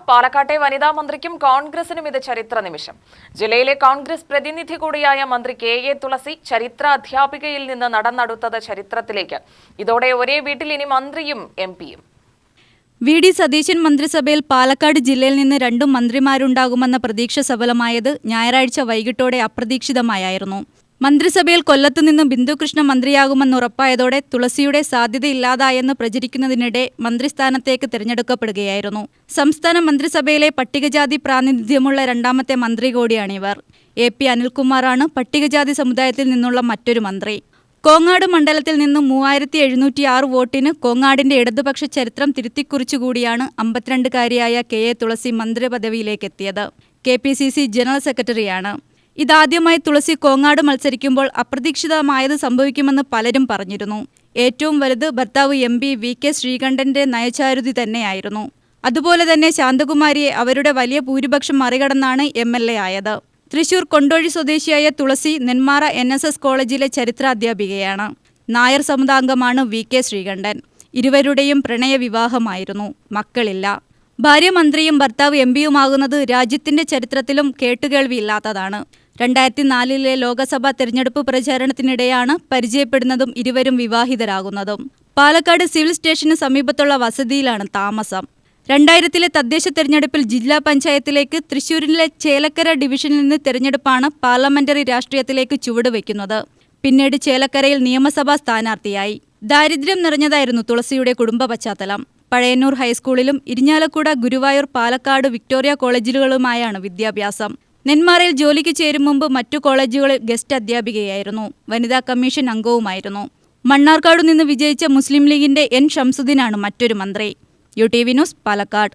പാലക്കാട്ടെ വനിതാ മന്ത്രിക്കും കോൺഗ്രസിനും ഇത് ചരിത്ര നിമിഷം. ജില്ലയിലെ കോൺഗ്രസ് പ്രതിനിധി കൂടിയായ മന്ത്രി കെ.എ. തുളസി ചരിത്ര അധ്യാപികയിൽ നിന്ന് നടന്നെടുത്തത് ചരിത്രത്തിലേക്ക്. ഇതോടെ ഒരേ വീട്ടിൽ ഇനി മന്ത്രിയും എം.പിയും. വി.ഡി. സതീശൻ മന്ത്രിസഭയിൽ പാലക്കാട് ജില്ലയിൽ നിന്ന് 2 മന്ത്രിമാരുണ്ടാകുമെന്ന പ്രതീക്ഷ സഫലമായത് ഞായറാഴ്ച വൈകിട്ടോടെ അപ്രതീക്ഷിതമായായിരുന്നു. മന്ത്രിസഭയിൽ കൊല്ലത്തുനിന്ന് ബിന്ദുകൃഷ്ണ മന്ത്രിയാകുമെന്ന് ഉറപ്പായതോടെ തുളസിയുടെ സാധ്യതയില്ലാതായെന്ന് പ്രചരിക്കുന്നതിനിടെ മന്ത്രിസ്ഥാനത്തേക്ക് തിരഞ്ഞെടുക്കപ്പെടുകയായിരുന്നു. സംസ്ഥാന മന്ത്രിസഭയിലെ പട്ടികജാതി പ്രാതിനിധ്യമുള്ള 2ാമത്തെ മന്ത്രി കൂടിയാണിവർ. എ.പി. അനിൽകുമാറാണ് പട്ടികജാതി സമുദായത്തിൽ നിന്നുള്ള മറ്റൊരു മന്ത്രി. കോങ്ങാട് മണ്ഡലത്തിൽ നിന്നും 3706 വോട്ടിന് കോങ്ങാടിന്റെ ഇടതുപക്ഷ ചരിത്രം തിരുത്തിക്കുറിച്ചുകൂടിയാണ് 52-കാരിയായ കെ.എ. തുളസി മന്ത്രിപദവിയിലേക്കെത്തിയത്. കെ.പി.സി.സി ജനറൽ സെക്രട്ടറിയാണ്. ഇതാദ്യമായി തുളസി കോങ്ങാട് മത്സരിക്കുമ്പോൾ അപ്രതീക്ഷിതമായത് സംഭവിക്കുമെന്ന് പലരും പറഞ്ഞിരുന്നു. ഏറ്റവും വലുത് ഭർത്താവ് എം.പി. വി.കെ. ശ്രീകണ്ഠന്റെ നയചാരുതി തന്നെയായിരുന്നു. അതുപോലെ തന്നെ ശാന്തകുമാരിയെ അവരുടെ വലിയ ഭൂരിപക്ഷം മറികടന്നാണ് എം.എൽ.എ. ആയത്. തൃശൂർ കൊണ്ടോഴി സ്വദേശിയായ തുളസി നെന്മാറ NSS കോളേജിലെ ചരിത്രാധ്യാപികയാണ്. നായർ സമുദാംഗമാണ് വി.കെ. ശ്രീകണ്ഠൻ. ഇരുവരുടെയും പ്രണയവിവാഹമായിരുന്നു. മക്കളില്ല. ഭാര്യ മന്ത്രിയും ഭർത്താവ് എം.പിയുമാകുന്നത് രാജ്യത്തിന്റെ ചരിത്രത്തിലും കേട്ടുകേൾവിയില്ലാത്തതാണ്. 2004 ലോക്സഭാ തെരഞ്ഞെടുപ്പ് പ്രചാരണത്തിനിടെയാണ് പരിചയപ്പെടുന്നതും ഇരുവരും വിവാഹിതരാകുന്നതും. പാലക്കാട് സിവിൽ സ്റ്റേഷന് സമീപത്തുള്ള വസതിയിലാണ് താമസം. 2000 തദ്ദേശ തെരഞ്ഞെടുപ്പിൽ ജില്ലാ പഞ്ചായത്തിലേക്ക് തൃശൂരിലെ ചേലക്കര ഡിവിഷനിൽ നിന്ന് തെരഞ്ഞെടുപ്പാണ് പാർലമെന്ററി രാഷ്ട്രീയത്തിലേക്ക് ചുവടുവെക്കുന്നത്. പിന്നീട് ചേലക്കരയിൽ നിയമസഭാ സ്ഥാനാർത്ഥിയായി. ദാരിദ്ര്യം നിറഞ്ഞതായിരുന്നു തുളസിയുടെ കുടുംബ പശ്ചാത്തലം. പഴയന്നൂർ ഹൈസ്കൂളിലും ഇരിഞ്ഞാലക്കുട, ഗുരുവായൂർ, പാലക്കാട് വിക്ടോറിയ കോളേജുകളുമായാണ് വിദ്യാഭ്യാസം. നെന്മാറയിൽ ജോലിക്ക് ചേരും മുമ്പ് മറ്റു കോളേജുകളിൽ ഗസ്റ്റ് അധ്യാപികയായിരുന്നു. വനിതാ കമ്മീഷൻ അംഗവുമായിരുന്നു. മണ്ണാർക്കാടു നിന്ന് വിജയിച്ച മുസ്ലിം ലീഗിന്റെ N. ഷംസുദ്ദീനാണ് മറ്റൊരു മന്ത്രി. UTV news, Palakkad.